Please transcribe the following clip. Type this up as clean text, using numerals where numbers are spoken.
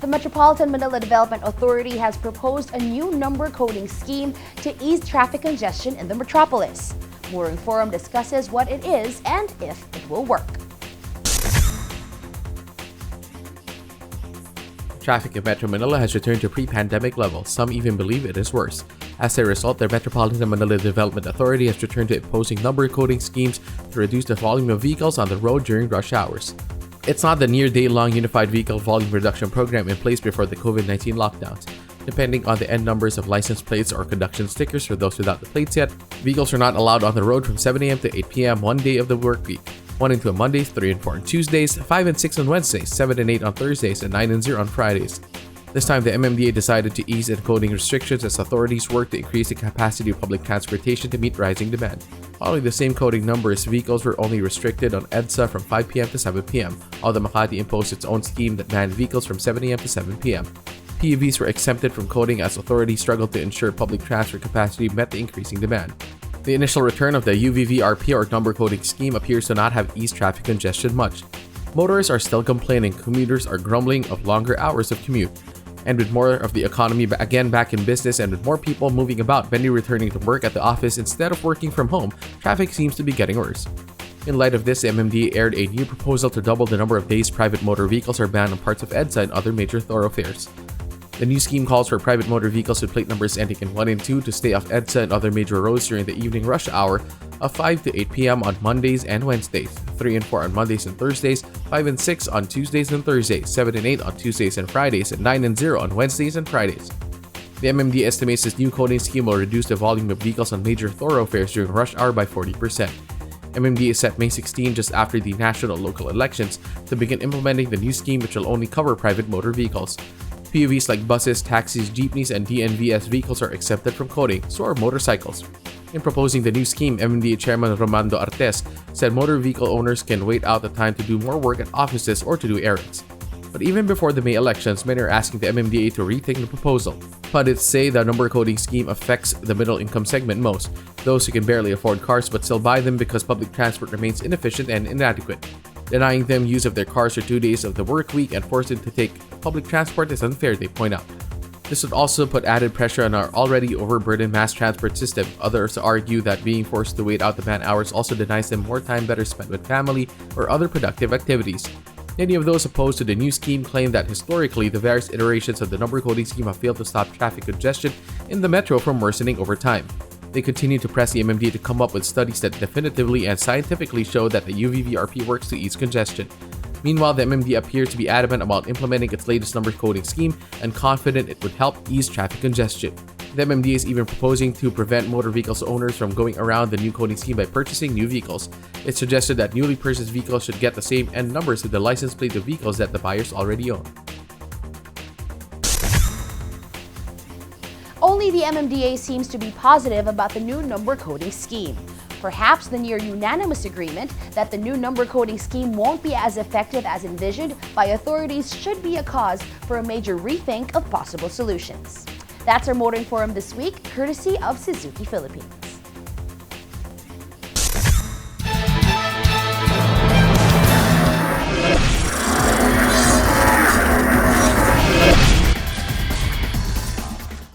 The Metropolitan Manila Development Authority has proposed a new number coding scheme to ease traffic congestion in the metropolis. Motoring Forum discusses what it is and if it will work. Traffic in Metro Manila has returned to pre-pandemic levels. Some even believe it is worse. As a result, the Metropolitan Manila Development Authority has returned to imposing number coding schemes to reduce the volume of vehicles on the road during rush hours. It's not the near day-long Unified Vehicle Volume Reduction Program in place before the COVID-19 lockdowns. Depending on the end numbers of license plates or conduction stickers for those without the plates yet, vehicles are not allowed on the road from 7 a.m. to 8 p.m. one day of the work week. 1 and 2 on Mondays, 3 and 4 on Tuesdays, 5 and 6 on Wednesdays, 7 and 8 on Thursdays, and 9 and 0 on Fridays. This time, the MMDA decided to ease encoding restrictions as authorities work to increase the capacity of public transportation to meet rising demand. Following the same coding numbers, vehicles were only restricted on EDSA from 5 p.m. to 7 p.m., although Makati imposed its own scheme that banned vehicles from 7 a.m. to 7 p.m. PUVs were exempted from coding as authorities struggled to ensure public transport capacity met the increasing demand. The initial return of the UVVRP or number coding scheme appears to not have eased traffic congestion much. Motorists are still complaining, commuters are grumbling of longer hours of commute. And with more of the economy again back in business and with more people moving about, many returning to work at the office instead of working from home, traffic seems to be getting worse. In light of this, the MMDA aired a new proposal to double the number of days private motor vehicles are banned on parts of EDSA and other major thoroughfares. The new scheme calls for private motor vehicles with plate numbers ending in 1 and 2 to stay off EDSA and other major roads during the evening rush hour of 5 to 8 p.m. on Mondays and Wednesdays, 3 and 4 on Mondays and Thursdays, 5 and 6 on Tuesdays and Thursdays, 7 and 8 on Tuesdays and Fridays, and 9 and 0 on Wednesdays and Fridays. The MMDA estimates this new coding scheme will reduce the volume of vehicles on major thoroughfares during rush hour by 40%. MMDA set May 16, just after the national local elections, to begin implementing the new scheme, which will only cover private motor vehicles. PUVs like buses, taxis, jeepneys, and DNVS vehicles are exempted from coding, so are motorcycles. In proposing the new scheme, MMDA Chairman Romando Artes said motor vehicle owners can wait out the time to do more work at offices or to do errands. But even before the May elections, many are asking the MMDA to rethink the proposal. Pundits say the number coding scheme affects the middle-income segment most, those who can barely afford cars but still buy them because public transport remains inefficient and inadequate. Denying them use of their cars for 2 days of the work week and forcing them to take public transport is unfair, they point out. This would also put added pressure on our already overburdened mass transport system. Others argue that being forced to wait out the man hours also denies them more time better spent with family or other productive activities. Many of those opposed to the new scheme claim that historically the various iterations of the number coding scheme have failed to stop traffic congestion in the metro from worsening over time. They continue to press the MMDA to come up with studies that definitively and scientifically show that the UVVRP works to ease congestion. Meanwhile, the MMDA appears to be adamant about implementing its latest number coding scheme and confident it would help ease traffic congestion. The MMDA is even proposing to prevent motor vehicles owners from going around the new coding scheme by purchasing new vehicles. It suggested that newly purchased vehicles should get the same end numbers with the license plate of vehicles that the buyers already own. Only the MMDA seems to be positive about the new number coding scheme. Perhaps the near unanimous agreement that the new number coding scheme won't be as effective as envisioned by authorities should be a cause for a major rethink of possible solutions. That's our Motoring Forum this week, courtesy of Suzuki Philippines.